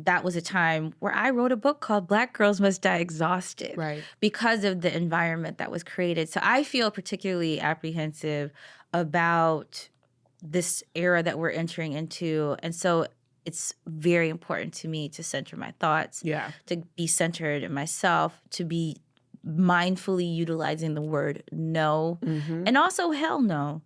that was a time where I wrote a book called Black Girls Must Die Exhausted, Right. because of the environment that was created. So I feel particularly apprehensive about this era that we're entering into. And so it's very important to me to center my thoughts, to be centered in myself, to be mindfully utilizing the word no, and also hell no,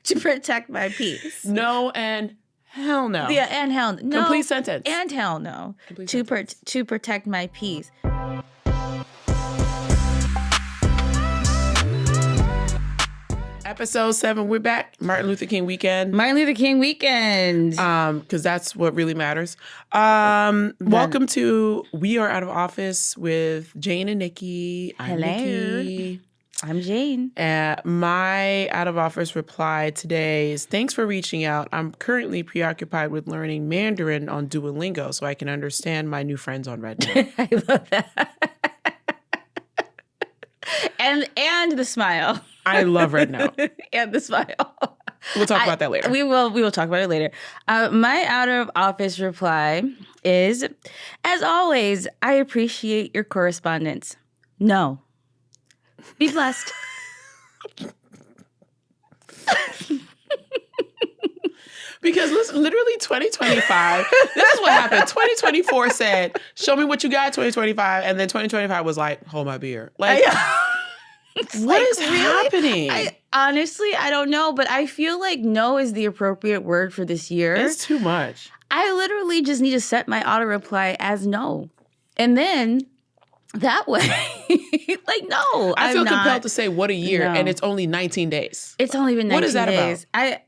to protect my peace. No and hell no. Yeah, and hell no. Complete sentence. And hell no. To protect my peace. Episode 7, we're back. Martin Luther King weekend. Because that's what really matters. Welcome to We Are Out of Office with Jane and Nikki. I'm Nikki. I'm Jane. My out of office reply today is, thanks for reaching out. I'm currently preoccupied with learning Mandarin on Duolingo so I can understand my new friends on Reddit. I love that. And the smile. I love Red Note. And the smile. We'll talk about that later. We will talk about it later. My out of office reply is, as always, I appreciate your correspondence. No. Be blessed. Because listen, literally 2025, this is what happened. 2024 said, show me what you got, 2025. And then 2025 was like, hold my beer. Like, what is happening? Honestly, I don't know, but I feel like no is the appropriate word for this year. It's too much. I literally just need to set my auto reply as no. And then that way, like, no. I feel compelled to say what a year, and it's only 19 days. It's only been 19 days. What is that about?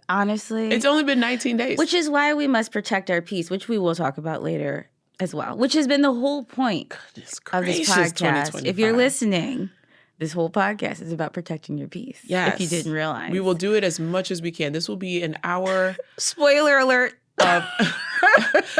Honestly. It's only been 19 days. Which is why we must protect our peace, which we will talk about later as well, which has been the whole point of this podcast. If you're listening, this whole podcast is about protecting your peace. Yes. If you didn't realize. We will do it as much as we can. This will be an hour. Spoiler alert.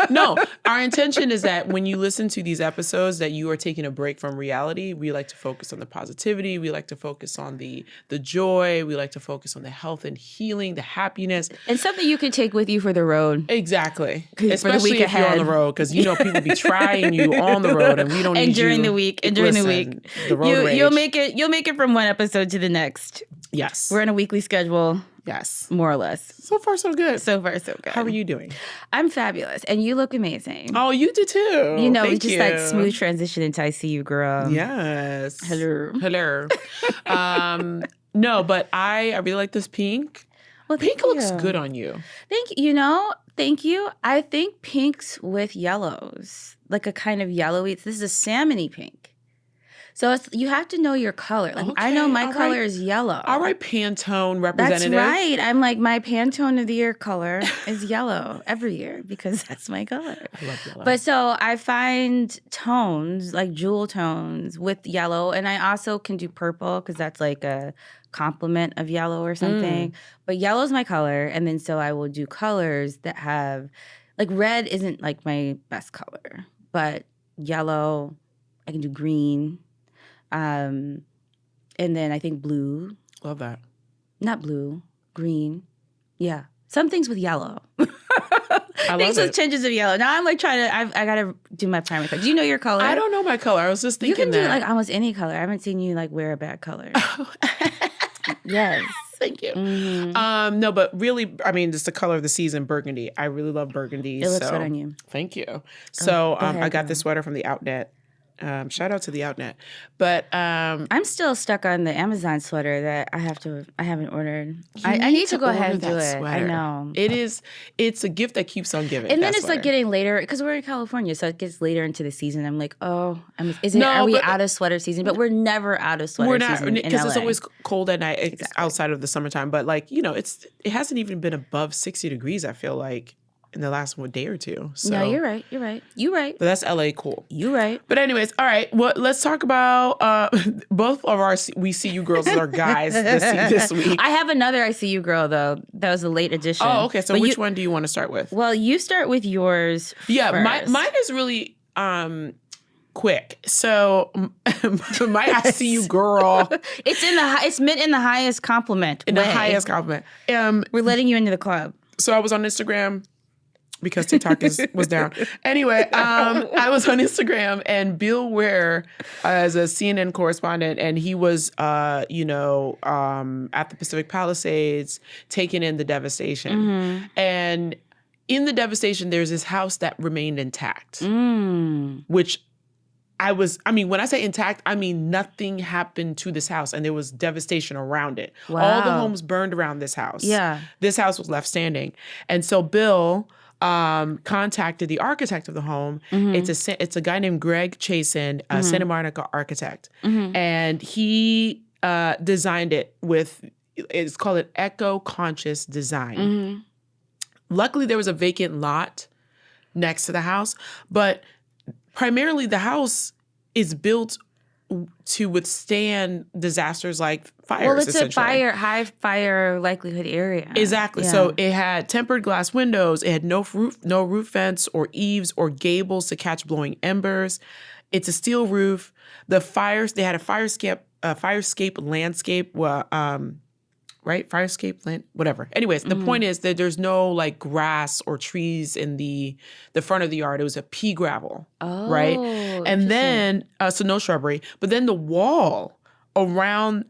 No, our intention is that when you listen to these episodes that you are taking a break from reality. We like to focus on the positivity. We like to focus on the joy. We like to focus on the health and healing, the happiness. And something you can take with you for the road. Exactly. Especially for the week if you're on the road, because you know people be trying you on the road and we don't need you. And during the week. The road rage. You'll make it from one episode to the next. Yes. We're on a weekly schedule. Yes. More or less. So far, so good. So far, so good. How are you doing? I'm fabulous. And you look amazing. Oh, you do too. You know, Thank just you. that smooth transition into ICU, girl. Yes. Hello. No, but I really like this pink. Well, pink looks good on you. Thank you. I think pinks with yellows, like a kind of yellowy. This is a salmony pink. So you have to know your color. Like, okay, I know my color is yellow. All right, Pantone representative. That's right. I'm like, my Pantone of the year color is yellow every year because that's my color. I love yellow. But so I find tones, like jewel tones with yellow. And I also can do purple because that's like a complement of yellow or something. But yellow is my color. And then so I will do colors that have, like, red isn't like my best color. But yellow, I can do green. And then I think blue. Love that. Not blue, green. Yeah. Some things with yellow. Things with tinges of yellow. Now I'm like trying to, I got to do my primer color. Do you know your color? I don't know my color. I was just thinking you can do like almost any color. I haven't seen you like wear a bad color. Yes. Thank you. Mm-hmm. No, but really, I mean, it's the color of the season, burgundy. I really love burgundy. It looks good on you. Thank you. So I got this sweater from the Outnet. Shout out to the Outnet. But I'm still stuck on the Amazon sweater that I haven't ordered. I need to go ahead and do it. Sweater. I know. It's a gift that keeps on giving. And then it's like getting later because we're in California, so it gets later into the season. I'm like, are we out of sweater season? But we're never out of sweater season because it's always cold at night. Exactly. Outside of the summertime. But like, you know, it hasn't even been above 60 degrees, I feel like, in the last day or two. So. No, you're right. But that's LA cool. You're right. But anyways, all right. Well, let's talk about both of our We See You girls as our guys this week. I have another I See You girl, though. That was a late addition. Oh, okay. So which one do you want to start with? Well, you start with yours first. Mine is really quick. So my I See You girl. It's meant in the highest compliment. In the highest compliment. We're letting you into the club. So I was on Instagram because TikTok was down. Anyway, I was on Instagram, and Bill Ware is a CNN correspondent, and he was, at the Pacific Palisades, taking in the devastation. And in the devastation, there's this house that remained intact, which when I say intact, I mean nothing happened to this house, and there was devastation around it. Wow. All the homes burned around this house. Yeah. This house was left standing. And so Bill contacted the architect of the home. It's a guy named Greg Chasen, a Santa Monica architect. And he designed it it's called an eco-conscious design. Luckily, there was a vacant lot next to the house, but primarily the house is built to withstand disasters like fires. Well, it's a high fire likelihood area. Exactly. Yeah. So it had tempered glass windows. It had no roof vents or eaves or gables to catch blowing embers. It's a steel roof. They had a firescape landscape. Right? Firescape land, whatever. Anyways, the point is that there's no like grass or trees in the front of the yard. It was a pea gravel, right? And then, so no shrubbery. But then the wall around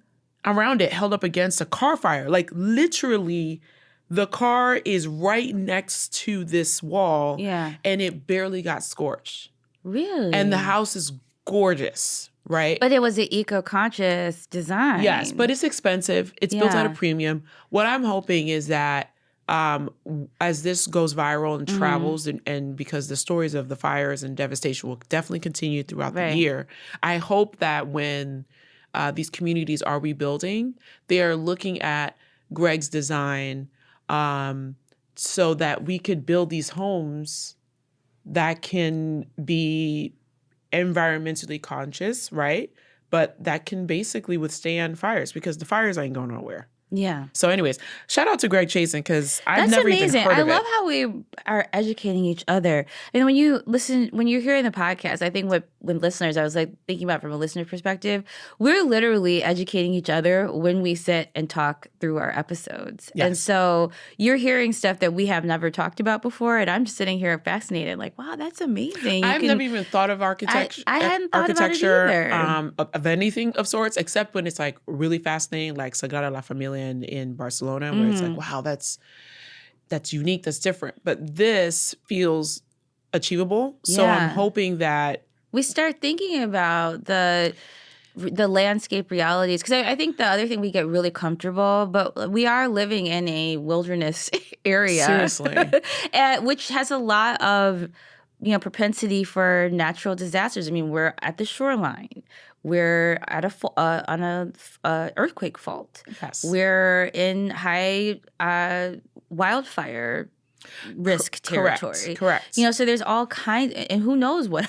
it held up against a car fire. Like literally, the car is right next to this wall. Yeah. And it barely got scorched. Really? And the house is gorgeous. Right. But it was an eco-conscious design. Yes, but it's expensive. It's built at a premium. What I'm hoping is that as this goes viral and travels, and because the stories of the fires and devastation will definitely continue throughout the year, I hope that when these communities are rebuilding, they are looking at Greg's design so that we could build these homes that can be environmentally conscious, right? But that can basically withstand fires, because the fires ain't going nowhere. Yeah. So anyways, shout out to Greg Chasen, because I've never even heard of it. I love how we are educating each other. And when you're hearing the podcast, I think when listeners, I was like thinking about from a listener perspective, we're literally educating each other when we sit and talk through our episodes. Yes. And so you're hearing stuff that we have never talked about before, and I'm just sitting here fascinated, like, wow, that's amazing. I've never even thought of architecture. I hadn't thought about it either. Of anything of sorts, except when it's like really fascinating, like Sagrada La Familia in Barcelona, where it's like, wow, that's unique, that's different. But this feels achievable. So I'm hoping that we start thinking about the landscape realities. Because I think the other thing, we get really comfortable, but we are living in a wilderness area. Seriously. Which has a lot of propensity for natural disasters. I mean, we're at the shoreline. We're at on a earthquake fault. Yes. We're in high wildfire risk territory. Correct. So there's all kinds, and who knows what.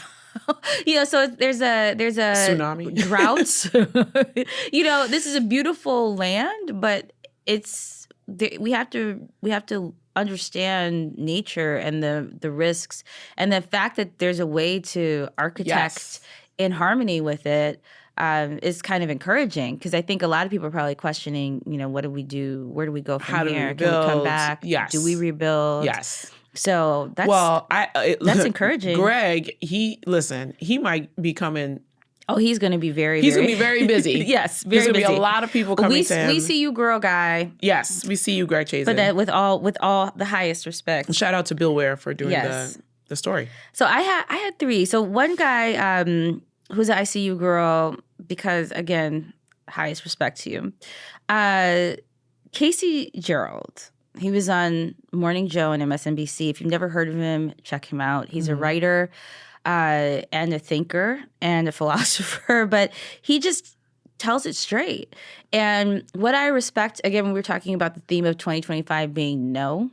So there's a tsunami, droughts. This is a beautiful land, but we have to understand nature and the risks, and the fact that there's a way to architect in harmony with it is kind of encouraging, because I think a lot of people are probably questioning, what do we do? Where do we go from here? Rebuild? Can we come back? Yes. Do we rebuild? Yes. So that's that's encouraging. Greg, he might be coming. Oh, he's going to be He's going to be very busy. Yes, very busy. There's going to be a lot of people coming to him. We see you, girl guy. Yes, we see you, Greg Chasen. But that with all the highest respect. And shout out to Bill Ware for doing the story. So I had three. So one guy who's an ICU girl, because again, highest respect to you. Casey Gerald. He was on Morning Joe and MSNBC. If you've never heard of him, check him out. He's a writer and a thinker and a philosopher, but he just tells it straight. And what I respect, again, when we were talking about the theme of 2025 being no,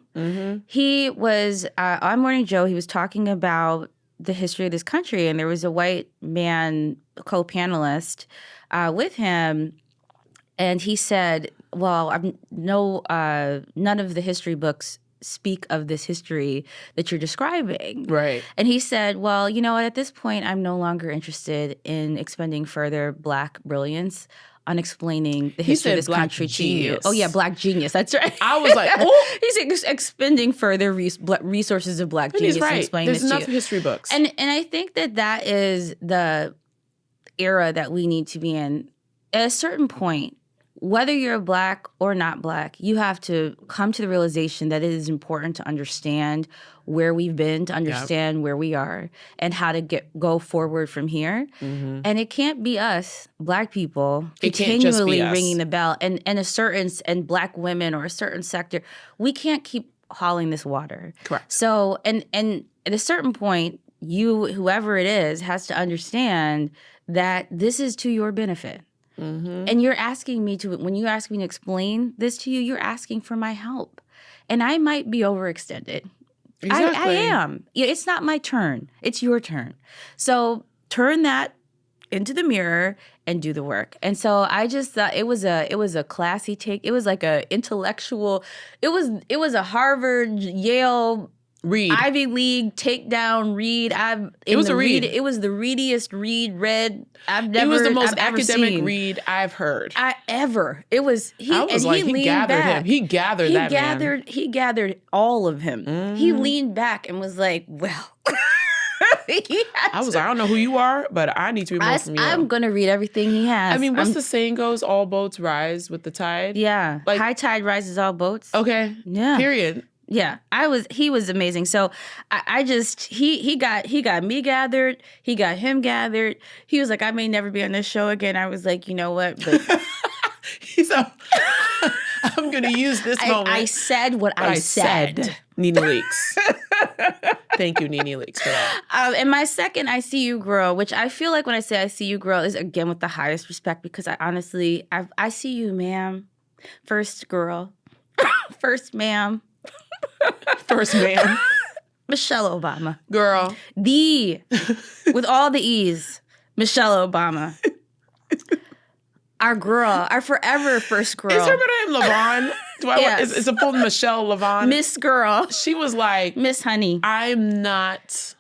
he was on Morning Joe. He was talking about the history of this country, and there was a white man co-panelist with him, and he said, well, none of the history books speak of this history that you're describing. Right. And he said, well, you know what, at this point, I'm no longer interested in expending further Black brilliance on explaining the He history of said this black country to genius. you. Oh yeah, black genius. That's right. I was like, oh. He's expending further resources of black And genius he's and right. explaining There's this to enough you. history books. And I think that is the era that we need to be in. At a certain point, whether you're black or not black, you have to come to the realization that it is important to understand where we've been, to understand where we are, and how to go forward from here. Mm-hmm. And it can't be us, black people, It can't just be continually us. ringing the bell. And and black women or a certain sector, we can't keep hauling this water. Correct. So, and at a certain point, whoever it is, has to understand that this is to your benefit. Mm-hmm. And you're asking me when you ask me to explain this to you, you're asking for my help. And I might be overextended. Exactly. I am. It's not my turn. It's your turn. So turn that into the mirror and do the work. And so I just thought it was a classy take. It was like a intellectual, it was a Harvard, Yale, Read. Ivy League takedown read. It was a read. It was the readiest read It was the most academic read I've heard. It was he gathered back. him. He gathered that man. He gathered all of him. Mm-hmm. He leaned back and was like, well. I was like, I don't know who you are, but I need to be more from you. I'm going to read everything he has. I mean, what's the saying goes? All boats rise with the tide. Yeah. Like, high tide rises all boats. Okay. Yeah. Period. Yeah, he was amazing. So he got me gathered. He got him gathered. He was like, I may never be on this show again. I was like, you know what? But He's I'm going to use this moment. I said what I said. Nene Leakes. Thank you, Nene Leakes, for that. And my second I see you girl, which I feel like when I say I see you girl is again with the highest respect because I honestly, I see you, ma'am. First girl. First ma'am. First man. Michelle Obama. Girl. With all the E's, Michelle Obama. Our girl, our forever first girl. Is her name Lavon? Yes. Is it full Michelle Lavon? Miss Girl. She was like, Miss Honey. I'm not.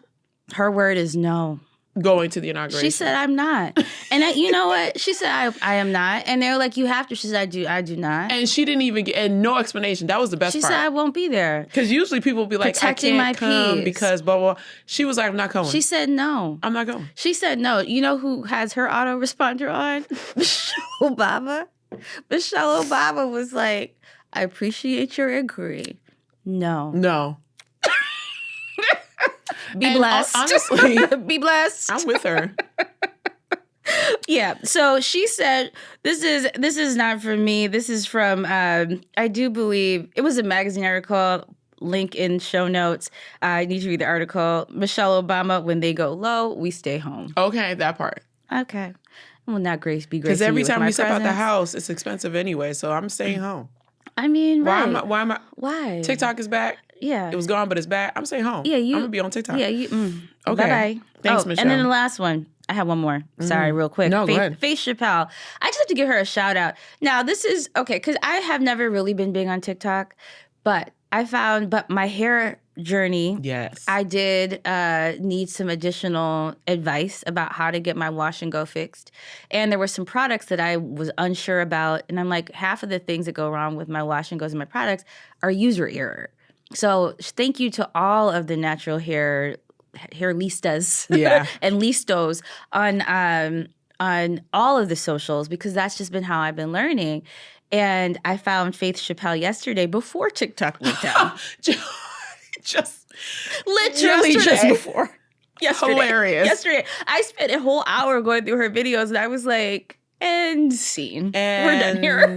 Her word is no. Going to the inauguration. She said, I'm not. And you know what? She said, I am not. And they were like, you have to. She said, I do not. And she didn't even get, and no explanation. That was the best part. She said, I won't be there. Because usually people will be like, protecting I can't come peace. because blah, blah, blah. She was like, I'm not going. She said, no. I'm not going. She said, no. You know who has her autoresponder on? Michelle Obama. Michelle Obama was like, I appreciate your inquiry. No. No. Be blessed. Honestly. Be blessed. I'm with her. Yeah. So she said, this is not from me. This is from, I do believe, it was a magazine article, link in show notes. I need to read the article. Michelle Obama, when they go low, we stay home. Okay, that part. Okay. Well, not Grace, be Grace. Because every time we step out the presence. house, it's expensive anyway, so I'm staying home. I mean, right. Why? TikTok is back. Yeah. It was gone, but it's back. I'm staying home. Yeah, I'm going to be on TikTok. Yeah, Okay. Bye-bye. Thanks, Michelle. And then the last one. I have one more. Sorry, real quick. No, go ahead. Faith Chappelle. I just have to give her a shout out. Now, this is, okay, because I have never really been big on TikTok, but my hair journey, yes, I did need some additional advice about how to get my wash and go fixed. And there were some products that I was unsure about. And I'm like, half of the things that go wrong with my wash and goes in my products are user error. So thank you to all of the natural hair listas and listos on all of the socials, because that's just been how I've been learning. And I found Faith Chappelle yesterday before TikTok went down. just literally just before. Yesterday. Hilarious. Yesterday. I spent a whole hour going through her videos and I was like, and scene. And we're done here.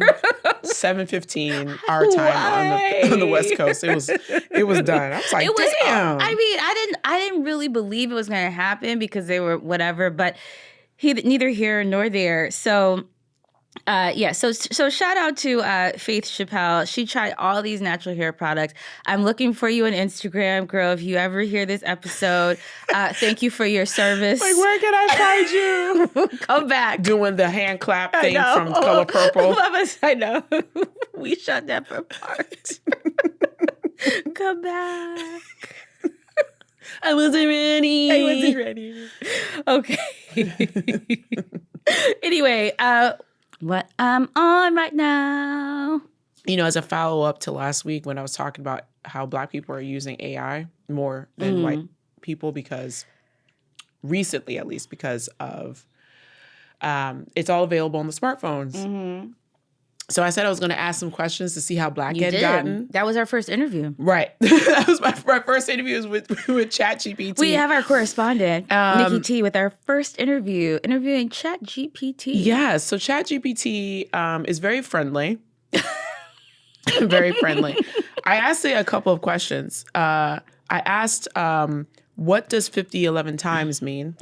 7:15 our time on the West Coast. It was done. I was like, damn. I mean, I didn't really believe it was going to happen because they were whatever, but neither here nor there. So so shout out to Faith Chappelle. She tried all these natural hair products. I'm looking for you on Instagram, girl. If you ever hear this episode, thank you for your service. Like, where can I find you? Come back. Doing the hand clap thing from Color Purple. I know. We shut that for part. Come back. I wasn't ready. Okay. Anyway, what I'm on right now. You know, as a follow-up to last week when I was talking about how Black people are using AI more than white people because recently, at least, because of it's all available on the smartphones. Mm-hmm. So I said I was going to ask some questions to see how Black You had did. gotten. That was our first interview. Right. That was my first interview was with ChatGPT. We have our correspondent, Nikki T, with our first interview, interviewing ChatGPT. Yeah. So ChatGPT is very friendly. Very friendly. I asked it a couple of questions. I asked, what does 5011 times mean?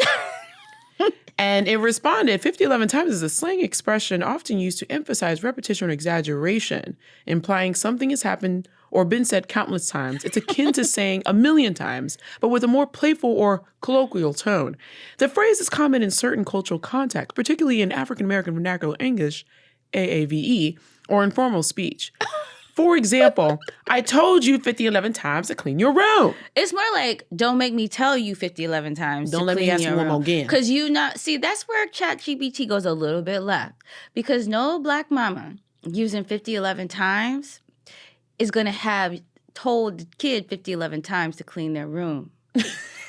And it responded, 5011 times is a slang expression often used to emphasize repetition or exaggeration, implying something has happened or been said countless times. It's akin to saying 1,000,000 times, but with a more playful or colloquial tone. The phrase is common in certain cultural contexts, particularly in African American vernacular English, AAVE, or informal speech. For example, I told you 5011 times to clean your room. It's more like, don't make me tell you 5011 times. Don't let me ask you one more again. Because see, that's where ChatGPT goes a little bit left. Because no Black mama using 5011 times is going to have told the kid 5011 times to clean their room.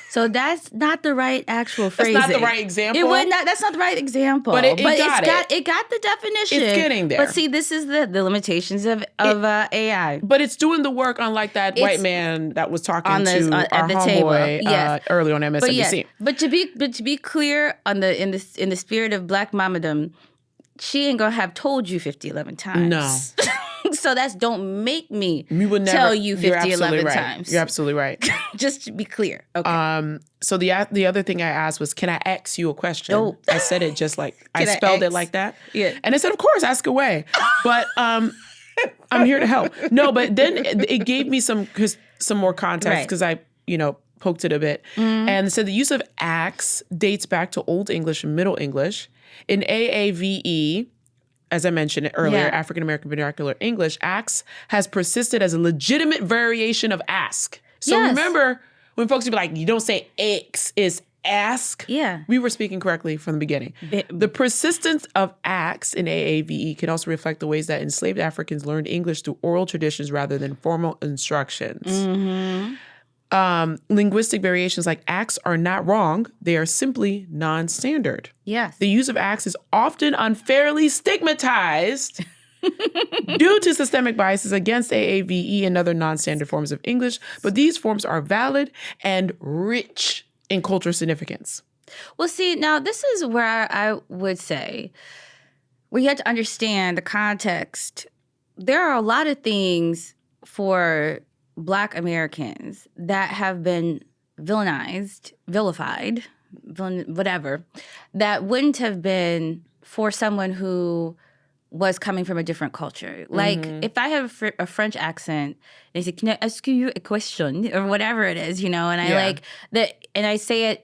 So that's not the right actual phrasing. That's not the right example? That's not the right example. But it got the definition. It's getting there. But see, this is the limitations of AI. But it's doing the work, unlike that white man that was talking to our homeboy early on MSNBC. But to be clear, in the spirit of Black mamadom, she ain't gonna have told you 5011 times. No. So that's don't make me tell you 5011 times. You're absolutely right. Just to be clear. Okay. So the other thing I asked was, can I ask you a question? Oh. I said it just like, I spelled it like that. Yeah. And I said, of course, ask away. But I'm here to help. No, but then it gave me some more context because I, poked it a bit. And it said the use of axe dates back to Old English and Middle English. In AAVE, as I mentioned earlier, African American Vernacular English, axe has persisted as a legitimate variation of ask. So remember when folks would be like, you don't say X, it's ask. Yeah. We were speaking correctly from the beginning. The persistence of axe in AAVE can also reflect the ways that enslaved Africans learned English through oral traditions rather than formal instructions. Mm-hmm. Linguistic variations like axe are not wrong. They are simply non-standard. Yes. The use of axe is often unfairly stigmatized due to systemic biases against AAVE and other non-standard forms of English, but these forms are valid and rich in cultural significance. Well, see, now this is where I would say we have to understand the context. There are a lot of things for Black Americans that have been vilified, whatever, that wouldn't have been for someone who was coming from a different culture. Like, if I have a French accent, and they say, "Can I ask you a question?" or whatever it is, and I like that, and I say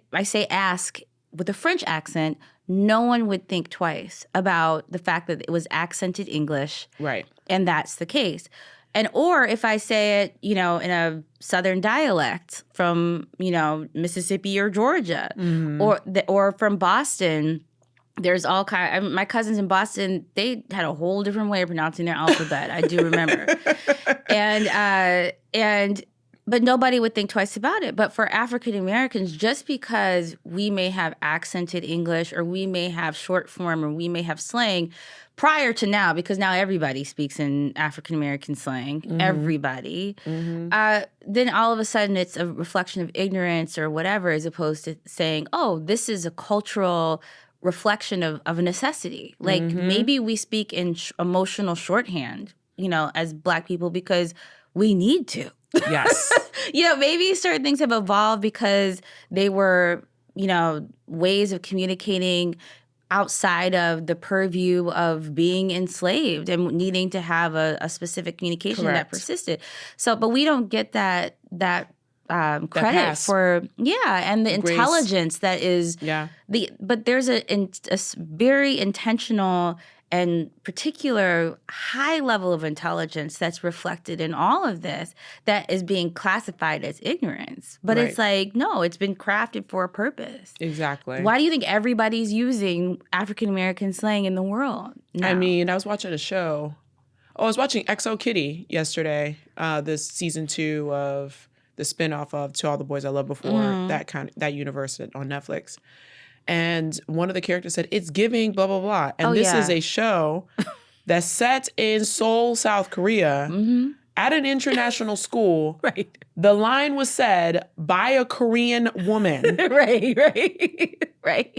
ask with a French accent, no one would think twice about the fact that it was accented English. Right. And that's the case. Or if I say it, in a Southern dialect from, Mississippi or Georgia, or from Boston, there's all kind. My cousins in Boston, they had a whole different way of pronouncing their alphabet. I do remember, but nobody would think twice about it. But for African Americans, just because we may have accented English, or we may have short form, or we may have slang. Prior to now, because now everybody speaks in African American slang, everybody, then all of a sudden it's a reflection of ignorance or whatever, as opposed to saying, oh, this is a cultural reflection of a necessity. Like maybe we speak in emotional shorthand, as Black people because we need to. Yes. Maybe certain things have evolved because they were, ways of communicating outside of the purview of being enslaved and needing to have a specific communication that persisted. So, but we don't get that credit for and the grace. Intelligence that is but there's a very intentional and particular high level of intelligence that's reflected in all of this that is being classified as ignorance. But Right. it's like, no, it's been crafted for a purpose. Exactly. Why do you think everybody's using African-American slang in the world now? I mean, I was watching a show. I was watching XO Kitty yesterday, this season 2 of the spinoff of To All the Boys I Loved Before, that universe on Netflix. And one of the characters said, it's giving blah, blah, blah. And this is a show that's set in Seoul, South Korea, at an international school. Right. The line was said by a Korean woman. Right. I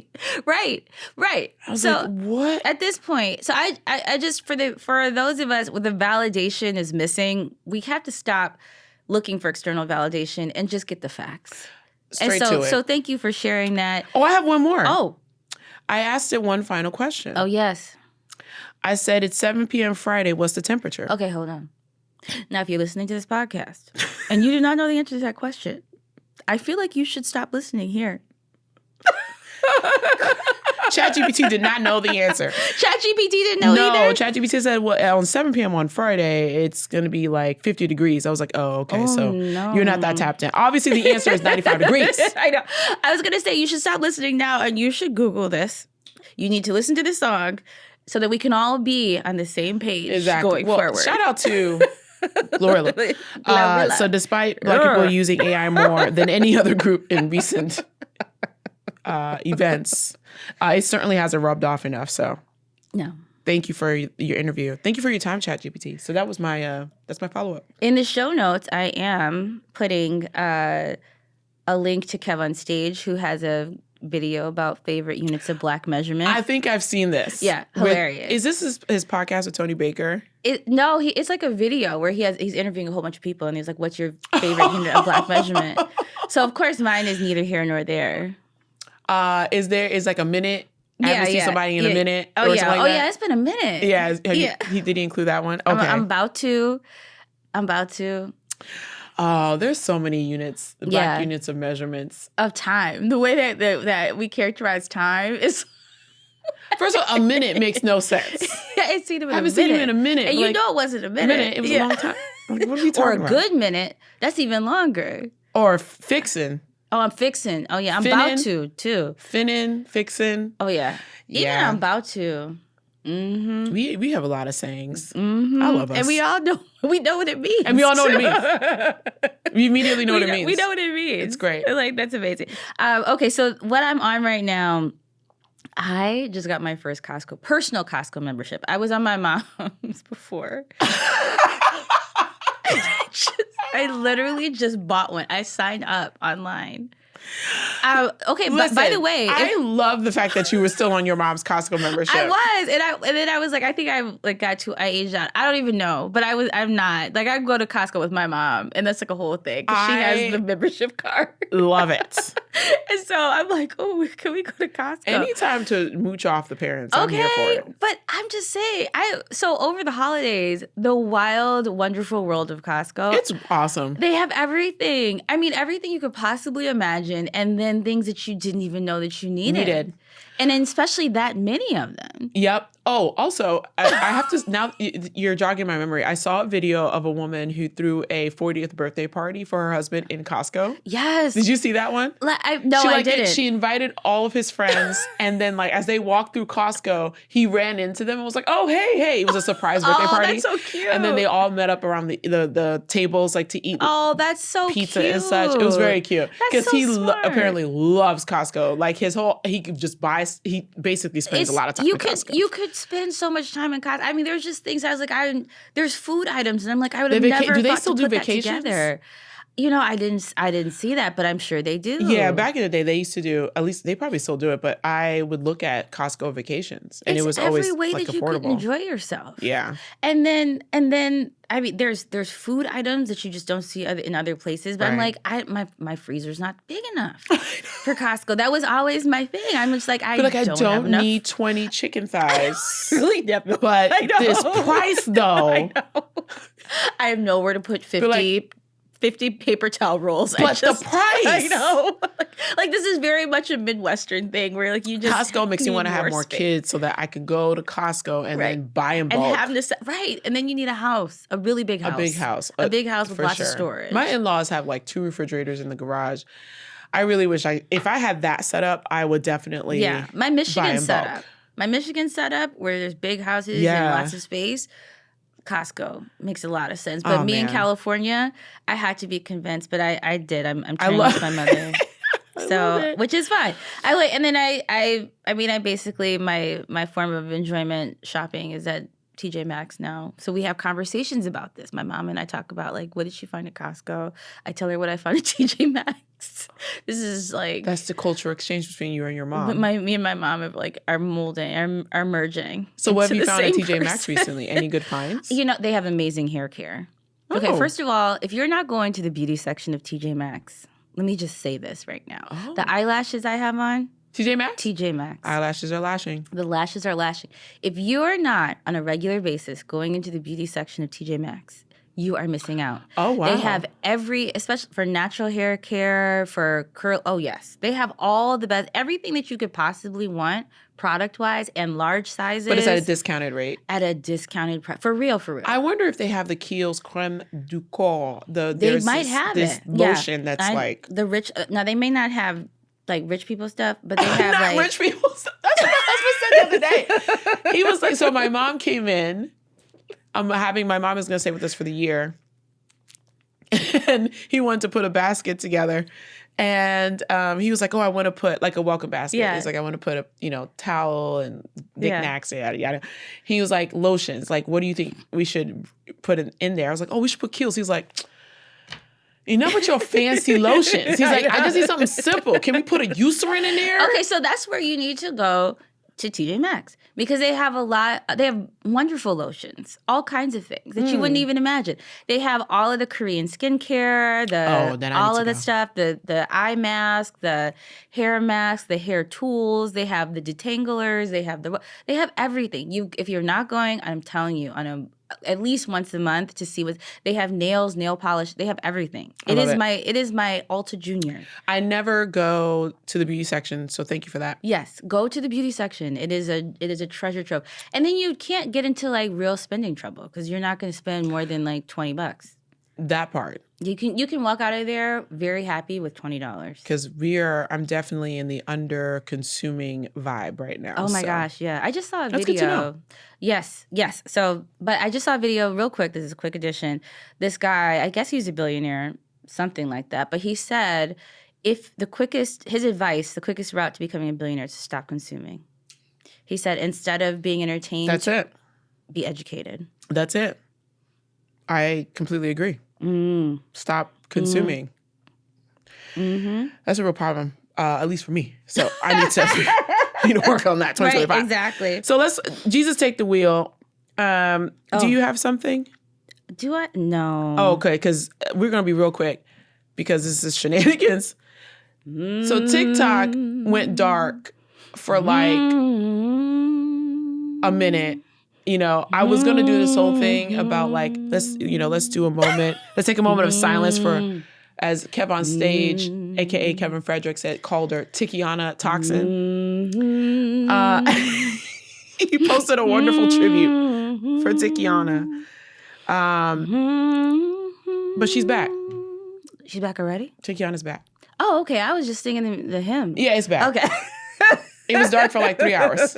was like, what? At this point, so I just for those of us where the validation is missing, we have to stop looking for external validation and just get the facts. Straight to it. So thank you for sharing that. Oh, I have one more. Oh. I asked it one final question. Oh, yes. I said, it's 7 p.m. Friday. What's the temperature? Okay, hold on. Now, if you're listening to this podcast and you do not know the answer to that question, I feel like you should stop listening here. ChatGPT did not know the answer. ChatGPT didn't know either? No, ChatGPT said, well, on 7 p.m. on Friday, it's going to be like 50 degrees. I was like, oh, okay. So you're not that tapped in. Obviously, the answer is 95 degrees. I know. I was going to say, you should stop listening now and you should Google this. You need to listen to this song so that we can all be on the same page going forward. Shout out to Glorilla. So despite Black people using AI more than any other group in recent events, it certainly hasn't rubbed off enough. So no. Thank you for your interview. Thank you for your time, ChatGPT. So that was that's my follow-up. In the show notes, I am putting a link to Kev on Stage, who has a video about favorite units of Black measurement. I think I've seen this. Yeah, hilarious. Is this his podcast with Tony Baker? It's like a video where he's interviewing a whole bunch of people, and he's like, "What's your favorite unit of Black measurement?" So of course, mine is neither here nor there. Is like a minute? I haven't seen somebody in a minute. Oh yeah, it's been a minute. Yeah, did he include that one? Okay, I'm about to. Oh, there's so many units, Black units of measurements of time. The way that we characterize time is. First of all, a minute makes no sense. I haven't seen you in a minute. And you know it wasn't a minute. It was a long time. What are we talking about? Or a good minute. That's even longer. Or fixing. Oh, I'm fixing. Oh, yeah. I'm about to, too. Finning, fixing. Oh, yeah. Even I'm about to. Mm-hmm. We have a lot of sayings. Mm-hmm. I love us. And we know what it means. And we all know what it means. We immediately know what it means. We know what it means. It's great. Like, that's amazing. Okay, so what I'm on right now, I just got my first personal Costco membership. I was on my mom's before. I literally just bought one. I signed up online. Okay, listen, but by the way, I love the fact that you were still on your mom's Costco membership. I was, and then I was like, I think I aged out. I don't even know, but I'm not. Like, I go to Costco with my mom, and that's like a whole thing. She has the membership card. Love it. And so I'm like, oh, can we go to Costco? Anytime to mooch off the parents, I'm here for it. But I'm just saying, so over the holidays, the wild, wonderful world of Costco. It's awesome. They have everything. I mean, everything you could possibly imagine, and then things that you didn't even know that you needed. And then especially that many of them. Yep. Oh, also, I have to, now you're jogging my memory. I saw a video of a woman who threw a 40th birthday party for her husband in Costco. Yes. Did you see that one? No, I didn't. She invited all of his friends, and then like as they walked through Costco, he ran into them and was like, oh, hey. It was a surprise birthday party. That's so cute. And then they all met up around the tables like to eat that's so pizza cute. and such. It was very cute. Because so he apparently loves Costco. Like he could just buy, he basically spends a lot of time in Costco. You could spend so much time in Costco. I mean, there's just things I was like, there's food items, and I'm like, I would have never do they thought still to do put vacations? that together. You know, I didn't see that, but I'm sure they do. Yeah, back in the day, they used to do, at least they probably still do it, but I would look at Costco vacations, and it was always every way like that affordable. You could enjoy yourself. Yeah. And then I mean, there's food items that you just don't see in other places. But Right. I'm like, my freezer's not big enough for Costco. That was always my thing. I'm just like, I don't need 20 chicken thighs. Really, definitely. But this price, though. I know. I have nowhere to put 50 50 paper towel rolls. But the price. I know. Like this is very much a Midwestern thing where like you just Costco makes me want to have more space. kids so that I could go to Costco and then buy in bulk. And have this and then you need a house, a really big house. A big house. A big house with lots of storage. My in-laws have like 2 refrigerators in the garage. I really wish if I had that set up, I would definitely my Michigan setup. My Michigan setup where there's big houses and lots of space. Costco makes a lot of sense. But in California, I had to be convinced, but I did. I'm trying with my mother. So, which is fine. And then I basically, my form of enjoyment shopping is at TJ Maxx now. So we have conversations about this. My mom and I talk about like, what did she find at Costco? I tell her what I found at TJ Maxx. This is like... That's the cultural exchange between you and your mom. Me and my mom are merging. So what have you found at TJ Maxx recently? Any good finds? You know, they have amazing hair care. Okay, first of all, if you're not going to the beauty section of TJ Maxx, let me just say this right now. The eyelashes I have on, TJ Maxx? TJ Maxx. Eyelashes are lashing. The lashes are lashing. If you're not on a regular basis going into the beauty section of TJ Maxx, you are missing out. Oh, wow. They have especially for natural hair care, for curl. Oh, yes. They have all the best, everything that you could possibly want product-wise and large sizes. But it's at a discounted rate. At a discounted price. For real. I wonder if they have the Kiehl's Creme du Corps. They might have this lotion that's like... The rich... now, they may not have like rich people stuff, but they have not like... rich people stuff. That's what my husband said the other day. He was like, so my mom came in. My mom is going to stay with us for the year. And he wanted to put a basket together. And he was like, I want to put like a welcome basket. Yeah. He's like, I want to put a, towel and knickknacks, yada, yada. He was like, lotions. Like, what do you think we should put in there? I was like, we should put Kiehl's. He's like, enough with your fancy lotions. He's like, I just need something simple. Can we put a Eucerin in there? Okay, so that's where you need to go to TJ Maxx because they have they have wonderful lotions, all kinds of things that you wouldn't even imagine. They have all of the Korean skincare, all of the stuff, the eye mask, the hair mask, the hair tools. They have the detanglers. They have everything. If you're not going, I'm telling you, at least once a month to see they have nails, nail polish. They have everything. It is my Ulta Junior. I never go to the beauty section, so thank you for that. Yes, go to the beauty section. It is a treasure trove. And then you can't get into like real spending trouble because you're not going to spend more than like $20. That part. You can walk out of there very happy with $20. Because I'm definitely in the under consuming vibe right now. Oh my gosh, yeah. I just saw a video. That's good to know. Yes. So, but I just saw a video real quick. This is a quick addition. This guy, I guess he's a billionaire, something like that. But he said the quickest route to becoming a billionaire is to stop consuming. He said, instead of being entertained, that's it. Be educated. That's it. I completely agree. Stop consuming. Mm-hmm. That's a real problem, at least for me. So I need to work on that. 2025. Right, exactly. So Jesus take the wheel. Do you have something? Do I? No. Oh, okay, because we're going to be real quick because this is shenanigans. So TikTok went dark for like a minute. I was going to do this whole thing about like, let's do a moment. Let's take a moment of silence for, as Kev on stage, a.k.a. Kevin Frederick called her Tikiana Toxin. He posted a wonderful tribute for Tikiana. But she's back. She's back already? Tikiana's back. Oh, okay. I was just singing the hymn. Yeah, it's back. Okay. It was dark for like 3 hours.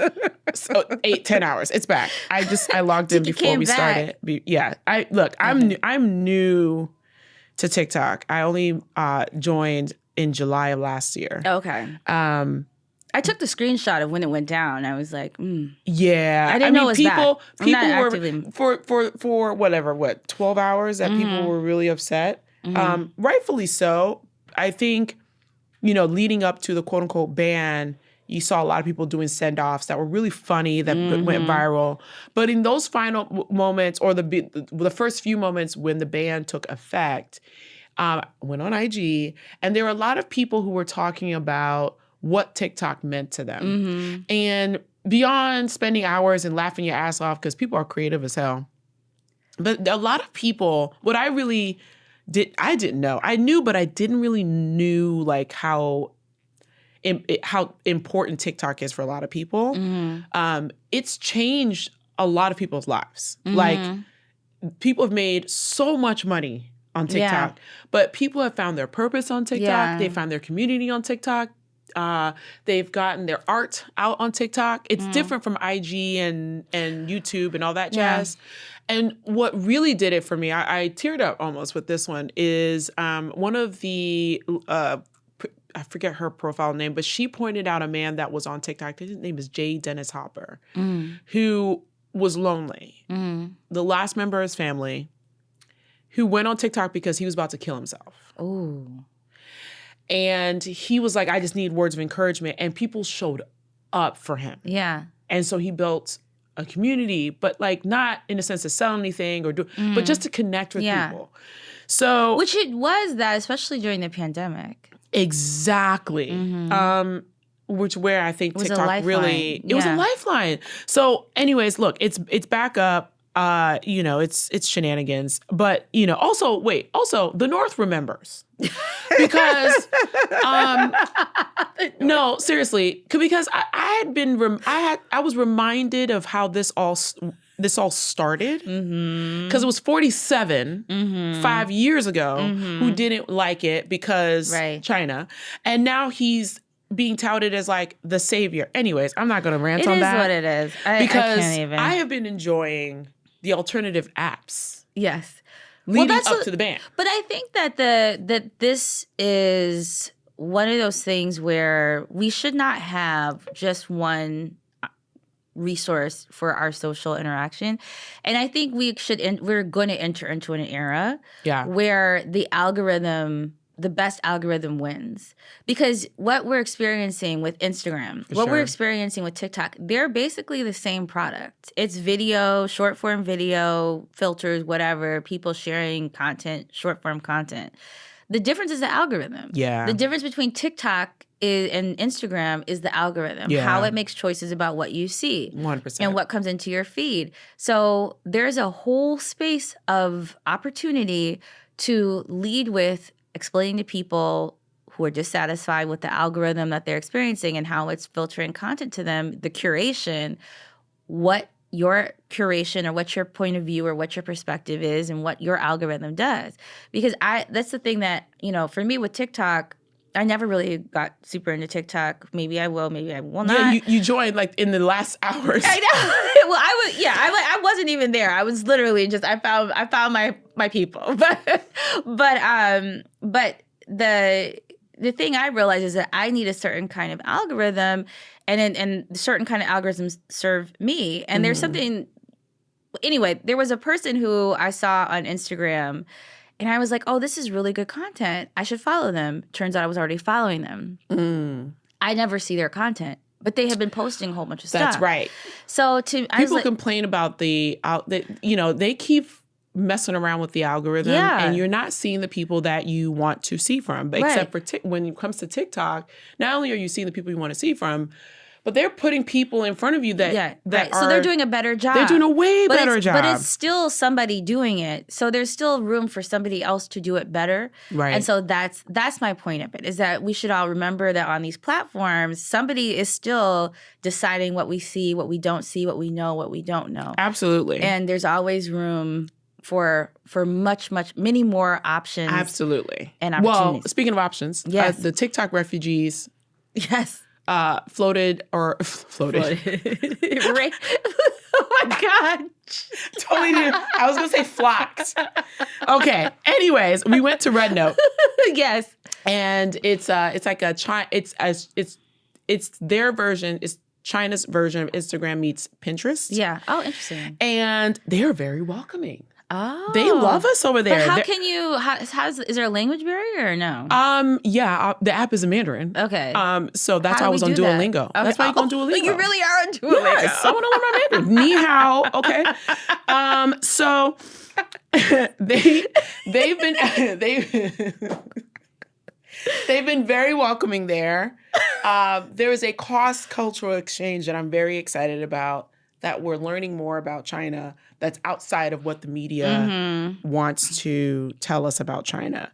So 10 hours. It's back. I logged in before we started. Yeah. I'm new to TikTok. I only joined in July of last year. Okay. I took the screenshot of when it went down. I was like, Yeah. I didn't know it was people back. were for whatever, 12 hours that people were really upset. Rightfully so. I think, leading up to the quote unquote ban, you saw a lot of people doing send-offs that were really funny that went viral. But in those final moments or the first few moments when the ban took effect, went on IG, and there were a lot of people who were talking about what TikTok meant to them. And beyond spending hours and laughing your ass off, because people are creative as hell, but a lot of people, what I really I didn't know. I knew, but I didn't really knew like how important TikTok is for a lot of people. It's changed a lot of people's lives. Like people have made so much money on TikTok, but people have found their purpose on TikTok. Yeah. They found their community on TikTok. They've gotten their art out on TikTok. It's different from IG and YouTube and all that jazz. And what really did it for me, I teared up almost with this one, is one of the, I forget her profile name, but she pointed out a man that was on TikTok. His name is J. Dennis Hopper, who was lonely. The last member of his family who went on TikTok because he was about to kill himself. Ooh. And he was like, I just need words of encouragement. And people showed up for him. Yeah. And so he built a community, but like not in a sense to sell anything or do, but just to connect with people. So, which it was that, especially during the pandemic. Exactly. Which where I think was a TikTok lifeline. really, it was a lifeline. So anyways, look, it's back up. You know, it's shenanigans, but you know, also the North remembers because, no, seriously, because I was reminded of how this all started because it was 47 5 years ago who didn't like it because China, and now he's being touted as like the savior. Anyways, I'm not going to rant on that. It is what it is. Because I can't even. I have been enjoying the alternative apps. Yes. Leading up to the ban. But I think that that this is one of those things where we should not have just one resource for our social interaction. And I think we're going to enter into an era where the best algorithm wins. Because what we're experiencing with Instagram, we're experiencing with TikTok, they're basically the same product. It's video, short form video, filters, whatever, people sharing content, short form content. The difference is the algorithm. Yeah. The difference between TikTok and Instagram is the algorithm, how it makes choices about what you see 100%. and what comes into your feed. So there's a whole space of opportunity to lead with explaining to people who are dissatisfied with the algorithm that they're experiencing and how it's filtering content to them, the curation, what your curation or what your point of view or what your perspective is and what your algorithm does. Because that's the thing that, you know, for me with TikTok, I never really got super into TikTok. Maybe I will, maybe I will not. Yeah, you joined like in the last hours. I know. Well, I wasn't even there. I was literally just I found my people. But the thing I realized is that I need a certain kind of algorithm, and certain kind of algorithms serve me. And there's something. Anyway, there was a person who I saw on Instagram. And I was like, oh, this is really good content. I should follow them. Turns out I was already following them. I never see their content, but they have been posting a whole bunch of stuff. That's right. So people complain about they keep messing around with the algorithm, and you're not seeing the people that you want to see from. But except for when it comes to TikTok, not only are you seeing the people you want to see from, but they're putting people in front of you that are... So they're doing a better job. They're doing a way better job. But it's still somebody doing it. So there's still room for somebody else to do it better. Right. And so that's my point of it, is that we should all remember that on these platforms, somebody is still deciding what we see, what we don't see, what we know, what we don't know. Absolutely. And there's always room for many more options. Absolutely. And opportunities. Well, speaking of options, the TikTok refugees... Yes. Floated. Right. Oh my God. Totally did. I was going to say flocked. Okay. Anyways, we went to Red Note. Yes. And it's like it's their version. It's China's version of Instagram meets Pinterest. Yeah. Oh, interesting. And they're very welcoming. Oh. They love us over there. But how can you, is there a language barrier or no? The app is in Mandarin. Okay. So that's why I was on Duolingo. Okay. That's why you go on Duolingo. You really are on Duolingo. Yes, I want to learn my Mandarin. Ni hao. Okay. So they've been very welcoming there. There is a cross-cultural exchange that I'm very excited about that we're learning more about China that's outside of what the media wants to tell us about China.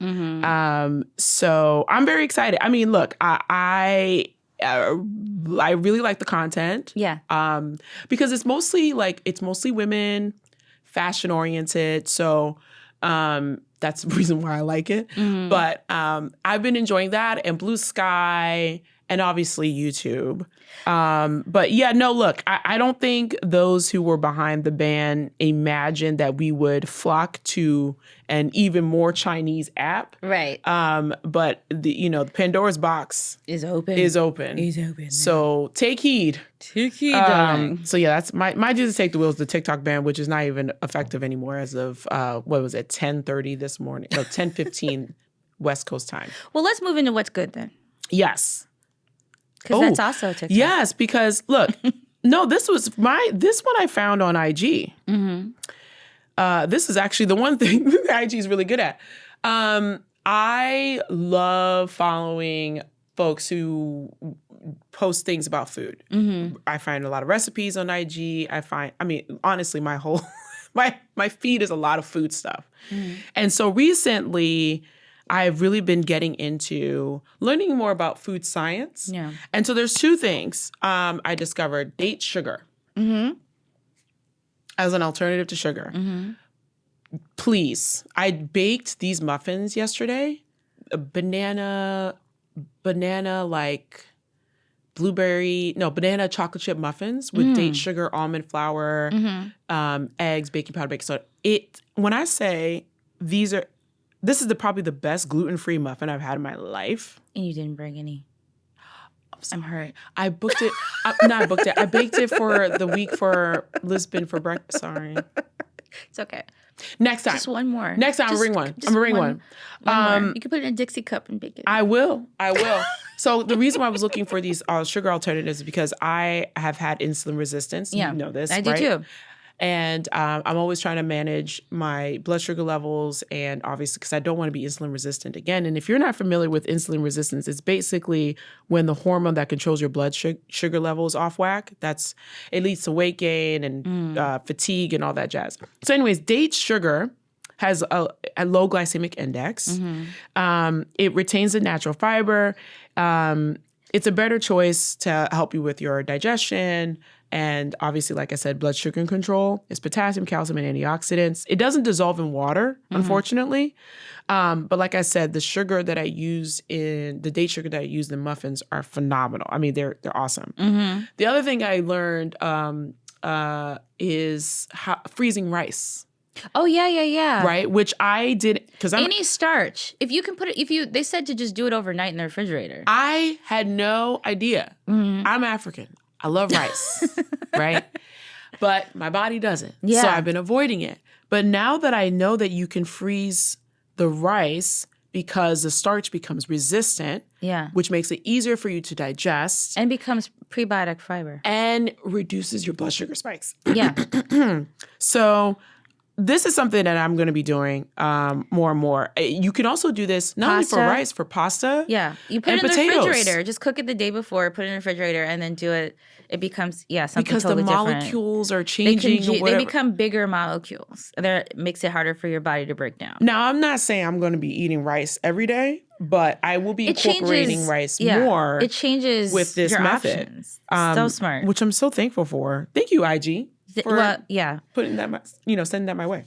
So I'm very excited. I mean, look, I really like the content. Yeah. Because it's mostly women, fashion oriented. So that's the reason why I like it. But I've been enjoying that, and Blue Sky, and obviously YouTube. But yeah, no, look, I don't think those who were behind the ban imagined that we would flock to an even more Chinese app. Right. But the Pandora's box is open. Is open. So take heed. Take heed, darling. So yeah, that's my duty to take the wheels, the TikTok ban, which is not even effective anymore as of 10:30 this morning. No, 10:15 West Coast time. Well, let's move into what's good then. Yes. Because that's also TikTok. Yes, because look, no, this one I found on IG. This is actually the one thing IG is really good at. I love following folks who post things about food. I find a lot of recipes on IG. Honestly, my whole my feed is a lot of food stuff. And so recently, I've really been getting into learning more about food science. Yeah. And so there's two things I discovered. Date sugar as an alternative to sugar. Please. I baked these muffins yesterday. Banana chocolate chip muffins with date sugar, almond flour, eggs, baking powder, baking soda. When I say this is probably the best gluten-free muffin I've had in my life. And you didn't bring any. I'm hurt. I booked it. I booked it. I baked it for the week for Lisbon for breakfast. Sorry. It's okay. Next time. Just one more. Next time, I'll bring one. I'm going to bring one. More. You can put it in a Dixie cup and bake it. I will. So the reason why I was looking for these sugar alternatives is because I have had insulin resistance. Yeah. You know this, I do too. And I'm always trying to manage my blood sugar levels, and obviously because I don't want to be insulin resistant again. And if you're not familiar with insulin resistance, it's basically when the hormone that controls your blood sugar levels off whack. It leads to weight gain and fatigue and all that jazz. So anyways, date sugar has a low glycemic index. It retains the natural fiber. It's a better choice to help you with your digestion. And obviously, like I said, blood sugar control. It's potassium, calcium, and antioxidants. It doesn't dissolve in water, unfortunately. But like I said, the sugar that I use the date sugar that I use in muffins are phenomenal. I mean, they're awesome. The other thing I learned is freezing rice. Oh, yeah. Right? Which I did because any starch. If you can put it, they said to just do it overnight in the refrigerator. I had no idea. I'm African. I love rice, right? But my body doesn't. Yeah. So I've been avoiding it. But now that I know that you can freeze the rice because the starch becomes resistant, which makes it easier for you to digest. And becomes prebiotic fiber. And reduces your blood sugar spikes. Yeah. So this is something that I'm going to be doing more and more. You can also do this not only for rice, for pasta. Yeah. You put it in the refrigerator. Just cook it the day before, put it in the refrigerator, and then do it. It becomes, something because totally different. Because the molecules are changing. They become bigger molecules. That makes it harder for your body to break down. Now, I'm not saying I'm going to be eating rice every day, but I will be incorporating rice more. It changes with this your method. Options. So smart. Which I'm so thankful for. Thank you, IG. For putting that, sending that my way.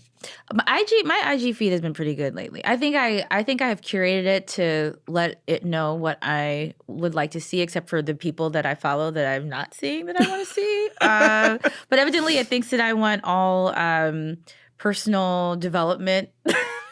My IG feed has been pretty good lately. I think I have curated it to let it know what I would like to see, except for the people that I follow that I'm not seeing that I want to see. But evidently, it thinks that I want all personal development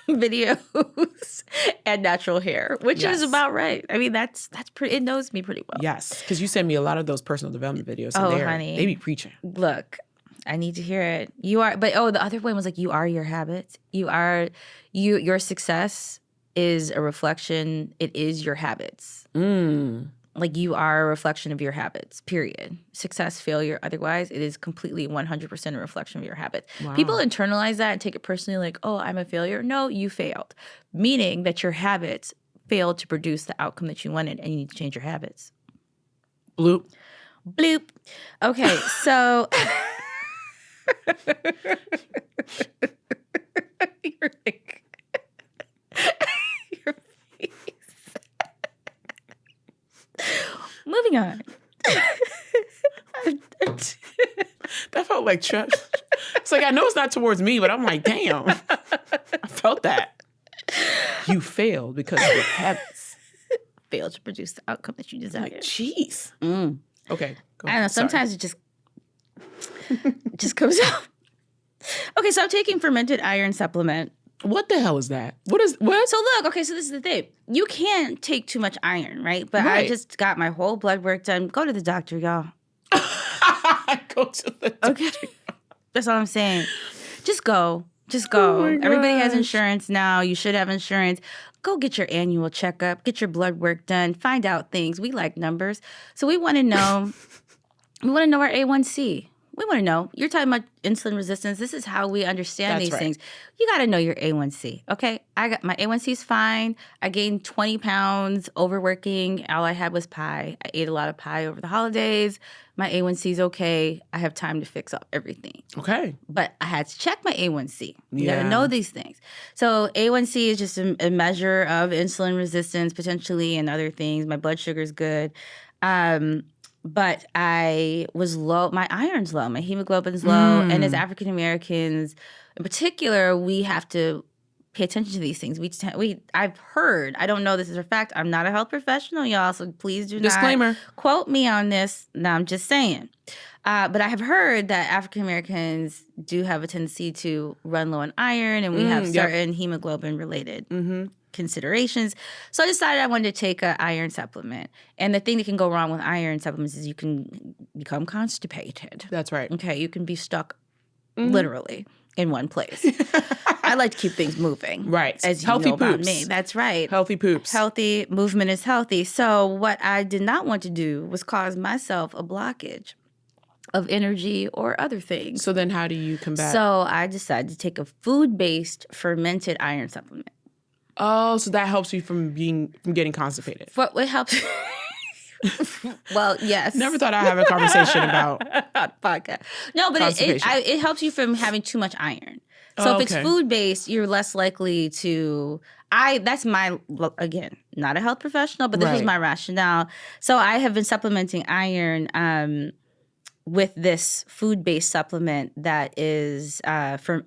videos and natural hair, which is about right. I mean, that's pretty. It knows me pretty well. Yes, because you send me a lot of those personal development videos. And honey, they be preaching. Look. I need to hear it. The other one was like, you are your habits. Your success is a reflection. It is your habits. Like you are a reflection of your habits, period. Success, failure, otherwise, it is completely 100% a reflection of your habits. Wow. People internalize that and take it personally like, oh, I'm a failure. No, you failed. Meaning that your habits failed to produce the outcome that you wanted and you need to change your habits. Bloop. Bloop. Okay, so... You're like, your face. Moving on. That felt like trash. It's like, I know it's not towards me, but I'm like, damn. I felt that. You failed because of your habits. Failed to produce the outcome that you desired. Like, jeez. Okay. Go I ahead. don't know. Sometimes it just comes out. Okay, so I'm taking fermented iron supplement. What the hell is that? What? So look, okay, so this is the thing. You can't take too much iron, right? But I just got my whole blood work done. Go to the doctor, y'all. Go to the doctor. Okay. That's all I'm saying. Just go. Just go. Everybody has insurance now. You should have insurance. Go get your annual checkup. Get your blood work done. Find out things. We like numbers. So we want to know, our A1C. We want to know. You're talking about insulin resistance. This is how we understand these things. You got to know your A1C, okay? I got my A1C is fine. I gained 20 pounds overworking. All I had was pie. I ate a lot of pie over the holidays. My A1C is okay. I have time to fix up everything. Okay. But I had to check my A1C. You got to know these things. So A1C is just a measure of insulin resistance potentially and other things. My blood sugar is good. But I was low. My iron's low. My hemoglobin's low. And as African Americans, in particular, we have to pay attention to these things. I've heard. I don't know this is a fact. I'm not a health professional, y'all. So please do not quote me on this. No, I'm just saying. But I have heard that African Americans do have a tendency to run low on iron, and we have certain hemoglobin related considerations. So I decided I wanted to take an iron supplement. And the thing that can go wrong with iron supplements is you can become constipated. That's right. Okay, you can be stuck literally in one place. I like to keep things moving. Right. As you healthy know poops. about me. That's right. Healthy poops. Healthy movement is healthy. So what I did not want to do was cause myself a blockage of energy or other things. So then how do you combat? So I decided to take a food-based fermented iron supplement. Oh, so that helps you from getting constipated. What helps? Well, yes. Never thought I'd have a conversation about podcast. No, but it helps you from having too much iron. So if it's food-based, you're less likely to. That's my, again, not a health professional, but this was my rationale. So I have been supplementing iron with this food-based supplement that is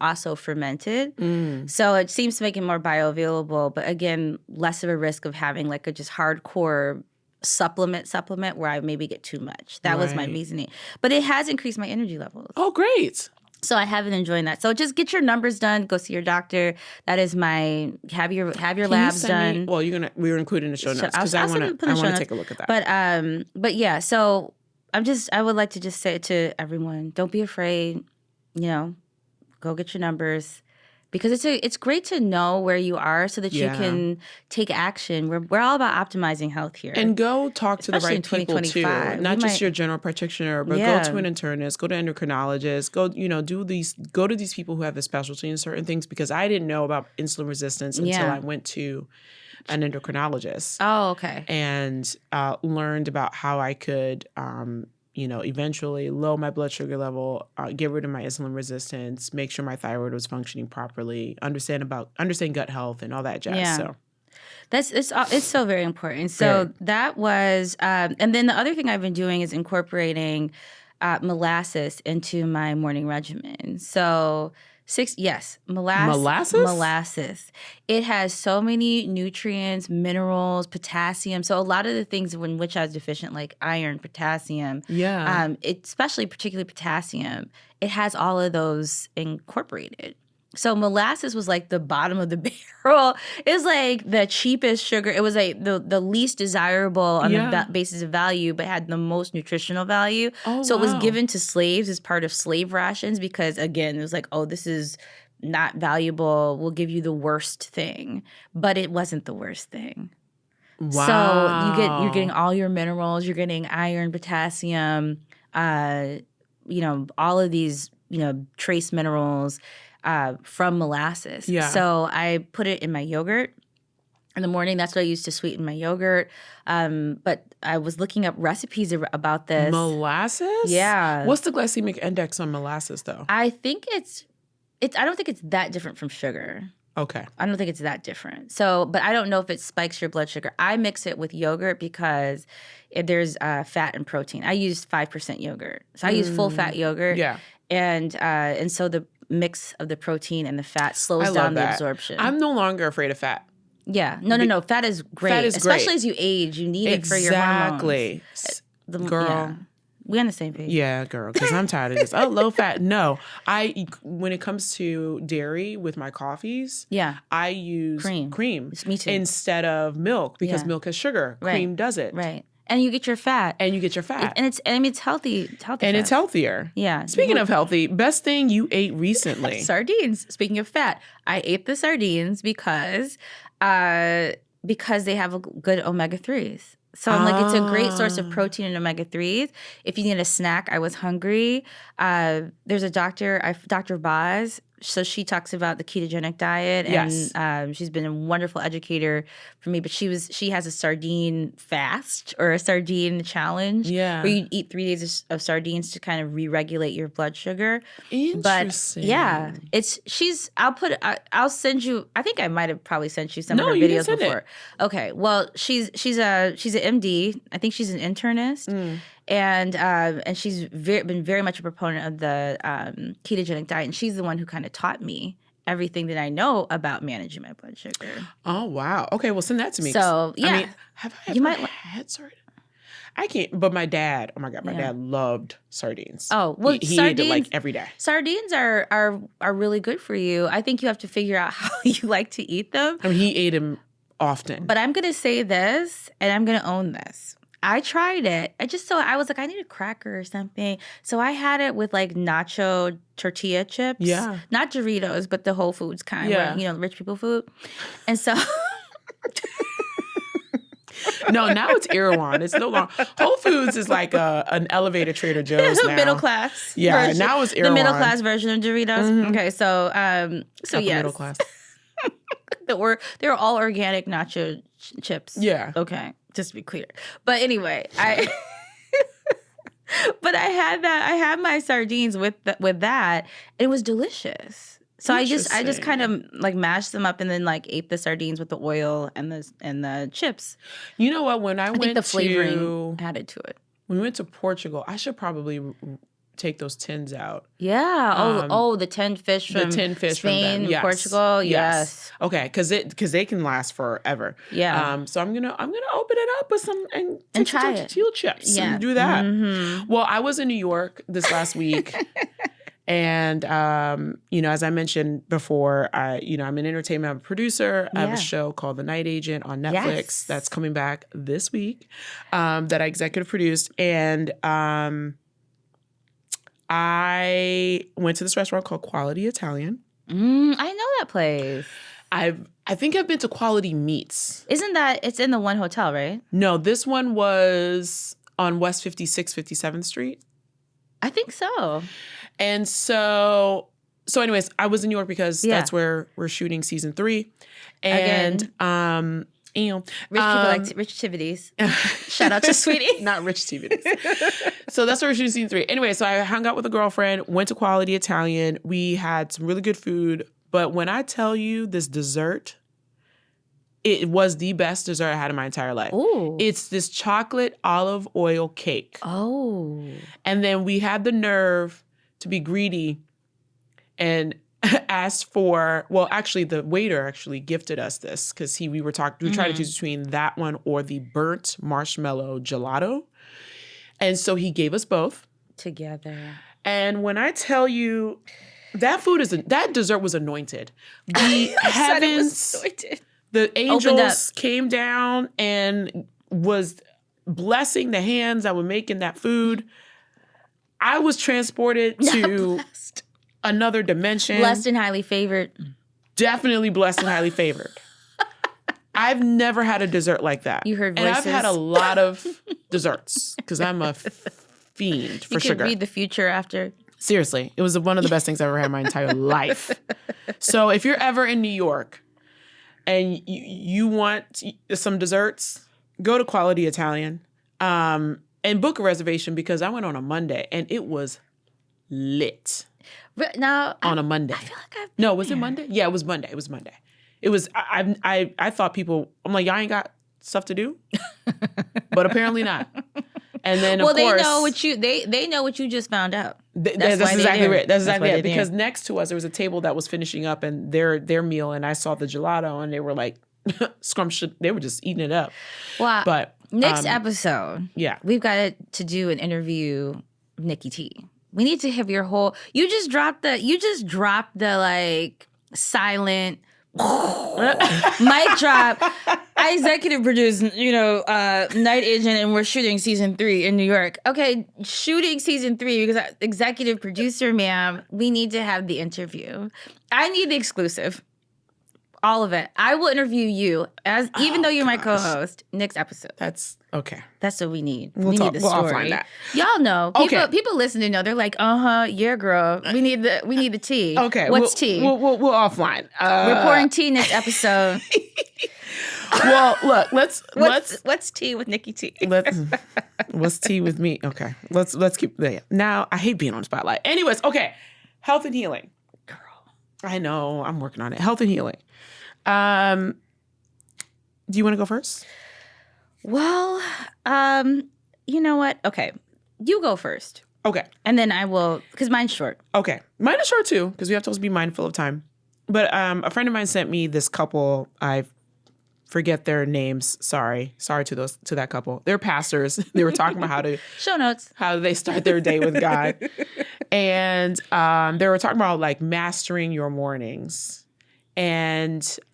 also fermented. So it seems to make it more bioavailable, but again, less of a risk of having like a just hardcore supplement where I maybe get too much. That was my reasoning. But it has increased my energy levels. Oh, great. So I have been enjoying that. So just get your numbers done. Go see your doctor. That is my have your labs done. Well, we're including the show notes because I want to take a look at that. But yeah. So I would like to just say to everyone, don't be afraid. Go get your numbers. Because it's great to know where you are so that you can take action. We're all about optimizing health here. And go talk to the right people too. Not just your general practitioner, but go to an internist, go to endocrinologist, go to these people who have a specialty in certain things, because I didn't know about insulin resistance until I went to an endocrinologist. Oh, okay. And learned about how I could eventually lower my blood sugar level, get rid of my insulin resistance, make sure my thyroid was functioning properly, understand gut health and all that jazz. Yeah. So it's so very important. So that was, and then the other thing I've been doing is incorporating molasses into my morning regimen. So molasses. It has so many nutrients, minerals, potassium. So a lot of the things in which I was deficient, like iron, potassium, especially particularly potassium, it has all of those incorporated. So molasses was like the bottom of the barrel. It was like the cheapest sugar. It was like the least desirable on the basis of value, but had the most nutritional value. So it was given to slaves as part of slave rations because, again, it was like, oh, this is not valuable. We'll give you the worst thing. But it wasn't the worst thing. Wow. So you're getting all your minerals. You're getting iron, potassium, all of these, trace minerals. From molasses. Yeah. So I put it in my yogurt. in the morning. That's what I use to sweeten my yogurt. But I was looking up recipes about this. Molasses? Yeah. What's the glycemic index on molasses, though? I think I don't think it's that different from sugar. Okay. I don't think it's that different. So, but I don't know if it spikes your blood sugar. I mix it with yogurt because there's fat and protein. I use 5% yogurt. So I use full fat yogurt. Yeah. And so the mix of the protein and the fat slows down the absorption. I'm no longer afraid of fat. Yeah. No. Fat is great. Fat is Especially great. as you age. You need it for your hormones. Exactly. Girl. Yeah. We on the same page. Yeah, girl, because I'm tired of this. Oh, low fat. No. When it comes to dairy with my coffees, I use cream. Me too. Instead of milk because milk has sugar. Right. Cream does it. Right. And you get your fat. And it's healthy. And fat. it's healthier. Yeah. Speaking of healthy, best thing you ate recently. Sardines. Speaking of fat, I ate the sardines because they have a good omega-3s. So I'm like, it's a great source of protein and omega-3s. If you need a snack, I was hungry. There's a doctor, Dr. Boz. So she talks about the ketogenic diet, and she's been a wonderful educator for me. But she has a sardine fast or a sardine challenge, where you eat 3 days of sardines to kind of re-regulate your blood sugar. Interesting. But I'll send you. I think I might have probably sent you some of her videos before. Okay, well, she's an MD. I think she's an internist. And she's been very much a proponent of the ketogenic diet, and she's the one who kind of taught me everything that I know about managing my blood sugar. Oh wow! Okay, well send that to me. So yeah, I mean, have I ever had sardines? I can't. But my dad, oh my God, my dad loved sardines. Oh well, he sardines, ate it like every day. Sardines are really good for you. I think you have to figure out how you like to eat them. I mean, he ate them often. But I'm gonna say this, and I'm gonna own this. I tried it. I was like, I need a cracker or something. So I had it with like nacho tortilla chips. Yeah. Not Doritos, but the Whole Foods kind, where, rich people food. And so No, now it's Erewhon. It's no longer Whole Foods is like an elevated Trader Joe's now. Middle class. Yeah, version, now it's Erewhon. The middle class version of Doritos. Mm-hmm. Okay, so yes. Middle class. They were all organic nacho chips. Yeah. Okay, just to be clear. But anyway, I had my sardines with that. It was delicious. So I just kind of like mashed them up and then like ate the sardines with the oil and the chips. You know what? When I think the flavoring added to it. When we went to Portugal, I should probably take those tins out. Yeah. The tinned fish from Spain, from them. Yes. Portugal. Yes. Okay, because they can last forever. Yeah. So I'm gonna open it up with some and try some tortilla chips and do that. Mm-hmm. Well, I was in New York this last week. And, as I mentioned before, I'm an entertainment producer. I have a show called The Night Agent on Netflix that's coming back this week that I executive produced. And I went to this restaurant called Quality Italian. I know that place. I think I've been to Quality Meats. It's in the one hotel, right? No, this one was on West 56th, 57th Street. I think so. And so anyways, I was in New York because that's where we're shooting season 3. And rich people like rich activities. Shout out to Sweetie. Not rich activities. So that's where we're shooting season 3. Anyway, so I hung out with a girlfriend, went to Quality Italian. We had some really good food. But when I tell you this dessert, it was the best dessert I had in my entire life. Ooh. It's this chocolate olive oil cake. Oh. And then we had the nerve to be greedy and asked for, well, actually the waiter actually gifted us this because we tried to choose between that one or the burnt marshmallow gelato. And so he gave us both. Together. And when I tell you that dessert was anointed. The heavens, the angels came down and was blessing the hands that were making that food. I was transported to another dimension. Blessed and highly favored. Definitely blessed and highly favored. I've never had a dessert like that. You heard voices. And I've had a lot of desserts because I'm a fiend for sugar. You could read the future after. Seriously. It was one of the best things I've ever had in my entire life. So if you're ever in New York, and you want some desserts, go to Quality Italian and book a reservation, because I went on a Monday and it was lit. Now on a Monday. I feel like I've No, was it Monday? Yeah, it was Monday. It was Monday. It was. I thought people. I'm like, y'all ain't got stuff to do, but apparently not. And then of course, they know what you they know what you just found out. That's exactly right. That's exactly it. Because next to us there was a table that was finishing up and their meal, and I saw the gelato, and they were like scrumptious. They were just eating it up. Well, but next episode, yeah, we've got to do an interview with Nikki T. We need to have your whole. You just dropped the like silent mic drop. I executive produce, Night Agent, and we're shooting season 3 in New York. Okay, shooting season 3 because executive producer, ma'am, we need to have the interview. I need the exclusive. All of it. I will interview you even though you're my co-host next episode. That's okay. That's what we need. We need the story. That. Y'all know. People listening know. They're like, yeah, girl. We need the tea. Okay. What's tea? We'll offline. We're pouring tea next episode. Well, look. What's tea with Nikki T? What's tea with me? Okay. Let's keep that. Now I hate being on the spotlight. Anyways, okay. Health and healing. Girl. I know. I'm working on it. Health and healing. Do you want to go first? Well, you know what? Okay. You go first. Okay. And then I will, because mine's short. Okay. Mine is short too, because we have to also be mindful of time. But a friend of mine sent me this couple. I forget their names. Sorry to that couple. They're pastors. They were talking about how to show notes, how they start their day with God. And they were talking about like mastering your mornings. And it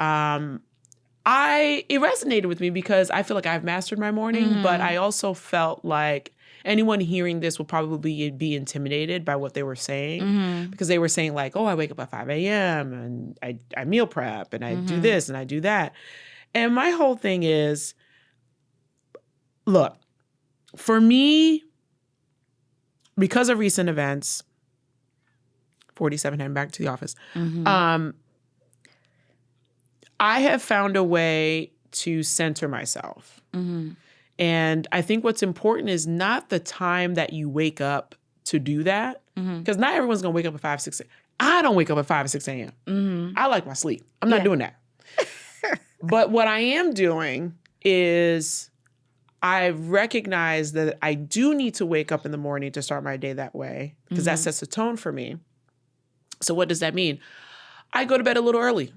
resonated with me because I feel like I've mastered my morning, but I also felt like anyone hearing this will probably be intimidated by what they were saying, because they were saying like, oh, I wake up at 5 a.m. and I meal prep and I do this and I do that. And my whole thing is, look, for me, because of recent events, 47 heading back to the office, I have found a way to center myself. And I think what's important is not the time that you wake up to do that, because not everyone's going to wake up at 5, 6 a.m. I don't wake up at 5 or 6 a.m. I like my sleep. I'm not doing that. But what I am doing is I recognize that I do need to wake up in the morning to start my day that way, because that sets the tone for me. So what does that mean? I go to bed a little early.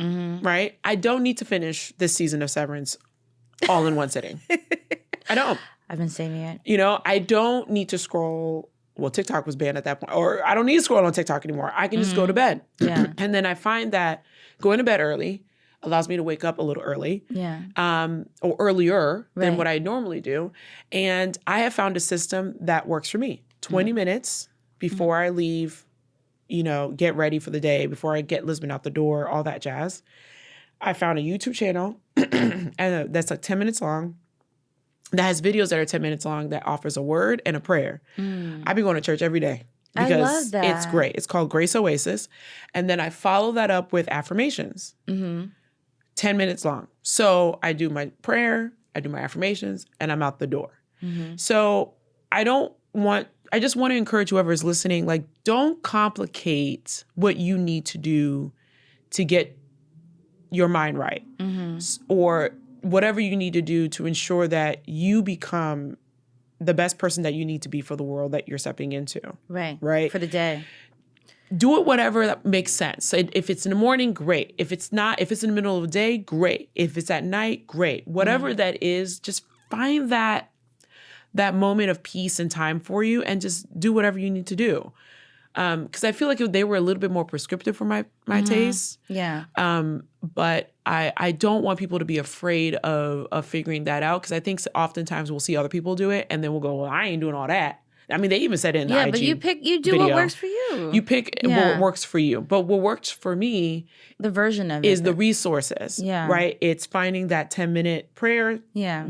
Right? I don't need to finish this season of Severance all in one sitting. I don't. I've been saving it. I don't need to scroll. Well, TikTok was banned at that point. Or I don't need to scroll on TikTok anymore. I can just go to bed. Yeah. And then I find that going to bed early allows me to wake up a little early. Yeah. Or earlier than what I normally do. And I have found a system that works for me. 20 minutes before I leave, get ready for the day, before I get Lisbon out the door, all that jazz. I found a YouTube channel and that's like 10 minutes long, that has videos that are 10 minutes long, that offers a word and a prayer. I've been going to church every day because I love that. It's great. It's called Grace Oasis. And then I follow that up with affirmations, 10 minutes long. So I do my prayer, I do my affirmations, and I'm out the door. So I just want to encourage whoever is listening, like, don't complicate what you need to do to get your mind right, or whatever you need to do to ensure that you become the best person that you need to be for the world that you're stepping into. Right. For the day. Do it whatever that makes sense. So if it's in the morning, great. If it's not, if it's in the middle of the day, great. If it's at night, great. Whatever that is, just find that moment of peace and time for you, and just do whatever you need to do. Because I feel like they were a little bit more prescriptive for my taste. Yeah. But I don't want people to be afraid of figuring that out, because I think oftentimes we'll see other people do it and then we'll go, well, I ain't doing all that. I mean, they even said it in the IG but you do video. what works for you. You pick what works for you. But what works for me, the version of it, is the resources. Yeah. Right? It's finding that 10-minute prayer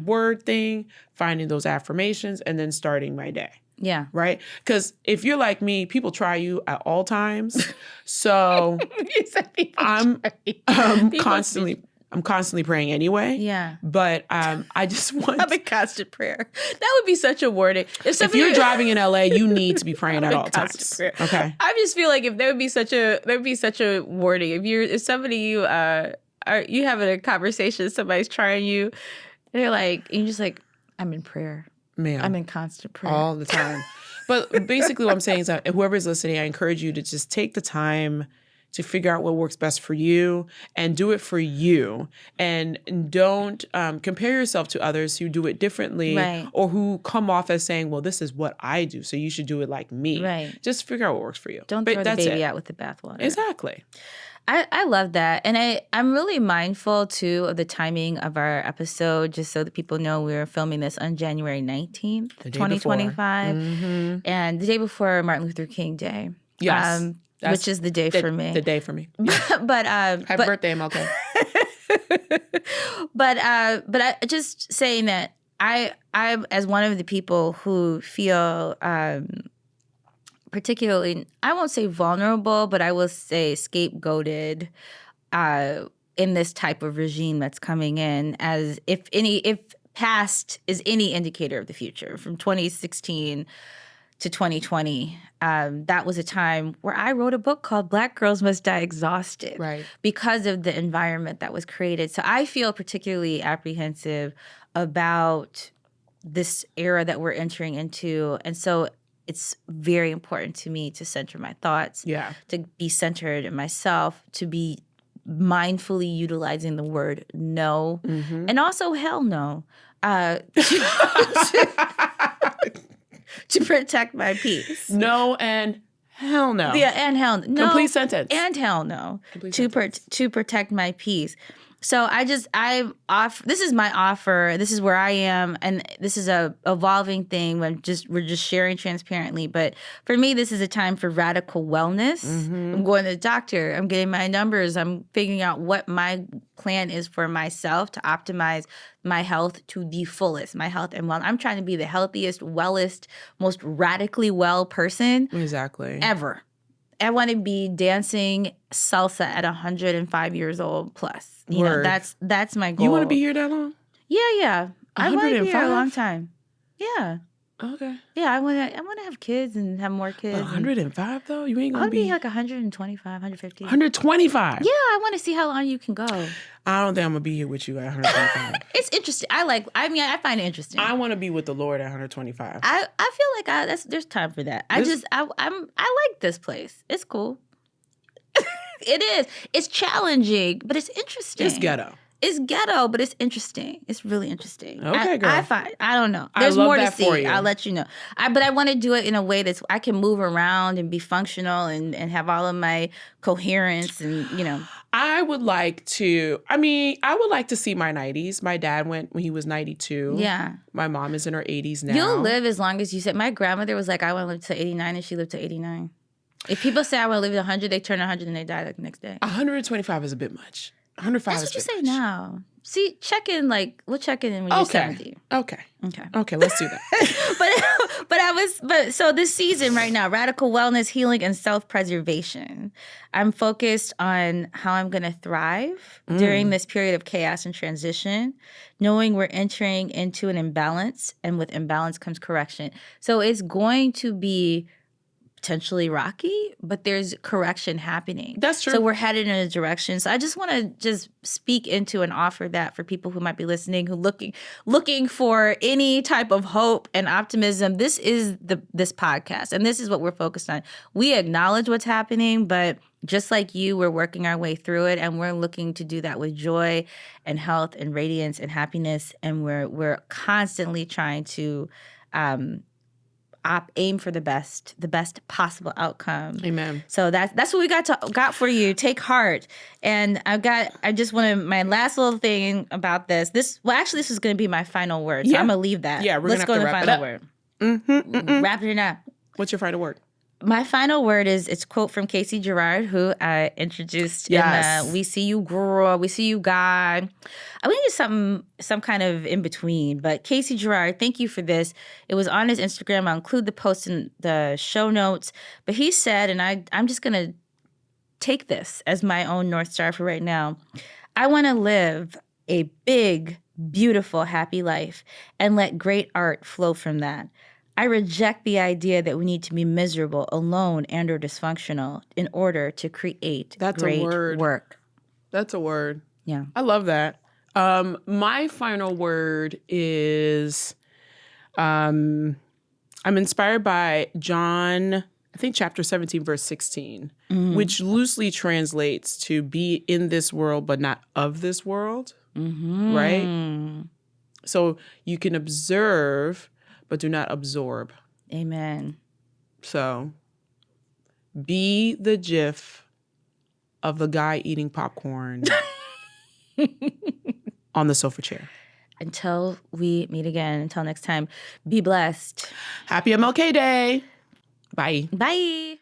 word thing, finding those affirmations, and then starting my day. Yeah. Right? Because if you're like me, people try you at all times. So I'm constantly I'm constantly praying anyway. Yeah. But I just want... I'm in constant prayer. That would be such a warning. If you're driving in LA, you need to be praying at all times. Prayer. Okay. I just feel like if there would be such a warning. If somebody you having a conversation, somebody's trying you, and they're like, and you're just like, I'm in prayer. Ma'am. I'm in constant prayer. All the time. But basically what I'm saying is that whoever's listening, I encourage you to just take the time to figure out what works best for you and do it for you. And don't compare yourself to others who do it differently or who come off as saying, well, this is what I do, so you should do it like me. Right. Just figure out what works for you. Don't throw the baby out with the bathwater. Exactly. I love that. And I'm really mindful, too, of the timing of our episode, just so that people know we're filming this on January 19th, 2025. Mm-hmm. And the day before Martin Luther King Day. Yes. Which is the day for me. The day for me. But happy birthday, MLK. But I just saying that I as one of the people who feel particularly, I won't say vulnerable, but I will say scapegoated in this type of regime that's coming in, as if past is any indicator of the future, from 2016 to 2020, that was a time where I wrote a book called Black Girls Must Die Exhausted, because of the environment that was created. So I feel particularly apprehensive about this era that we're entering into. And so it's very important to me to center my thoughts, to be centered in myself, to be mindfully utilizing the word no, and also hell no, to protect my peace. No and hell no. Yeah, and hell no. Complete sentence. And hell no. To protect my peace. So this is my offer. This is where I am, and this is a evolving thing when we're just sharing transparently. But for me, this is a time for radical wellness. I'm going to the doctor. I'm getting my numbers. I'm figuring out what my plan is for myself to optimize my health to the fullest, my health and wellness. I'm trying to be the healthiest, wellest, most radically well person ever. I want to be dancing salsa at 105 years old plus. You know, that's my goal. You want to be here that long? Yeah. I want to be here a long time. Yeah. Okay. Yeah, I want to have kids and have more kids. 105 though? You ain't gonna be like 125, 150. 125. Yeah, I want to see how long you can go. I don't think I'm gonna be here with you at 125. It's interesting. I find it interesting. I want to be with the Lord at 125. I feel like there's time for that. I like this place. It's cool. It is. It's challenging, but it's interesting. It's ghetto. It's ghetto, but it's interesting. It's really interesting. Okay, girl. I don't know. There's more to see. I'll let you know. But I want to do it in a way that's I can move around and be functional and have all of my coherence and, you know. I would like to see my 90s. My dad went when he was 92. Yeah. My mom is in her 80s now. You'll live as long as you said. My grandmother was like, I want to live to 89, and she lived to 89. If people say I want to live to 100, they turn 100 and they die like the next day. 125 is a bit much. 105 That's what you say much. Now. See, we'll check in when you're 70. Okay, let's do that. So this season right now, radical wellness, healing, and self-preservation. I'm focused on how I'm going to thrive during this period of chaos and transition, knowing we're entering into an imbalance, and with imbalance comes correction. So it's going to be potentially rocky, but there's correction happening. That's true. So we're headed in a direction. So I just want to speak into and offer that for people who might be listening, who looking for any type of hope and optimism. This is this podcast, and this is what we're focused on. We acknowledge what's happening, but just like you, we're working our way through it, and we're looking to do that with joy and health and radiance and happiness. And we're constantly trying to aim for the best possible outcome. Amen. So that's what we got for you. Take heart. And I just want to, my last little thing about this is going to be my final word. So I'm going to leave that. Yeah, Let's go to the final word. Wrap it up. What's your final word? My final word is, it's a quote from Casey Gerald, who I introduced in We See You Girl, We See You God. I think it's some kind of in between. But Casey Gerald, thank you for this. It was on his Instagram. I'll include the post in the show notes. But he said, and I'm just going to take this as my own North Star for right now, I want to live a big, beautiful, happy life and let great art flow from that. I reject the idea that we need to be miserable, alone, and or dysfunctional in order to create That's a great word. work. That's a word. Yeah. I love that. My final word is I'm inspired by John, I think chapter 17, verse 16, which loosely translates to be in this world, but not of this world. Mm-hmm. Right? So you can observe, but do not absorb. Amen. So be the gif of the guy eating popcorn on the sofa chair. Until we meet again, until next time, be blessed. Happy MLK Day. Bye. Bye.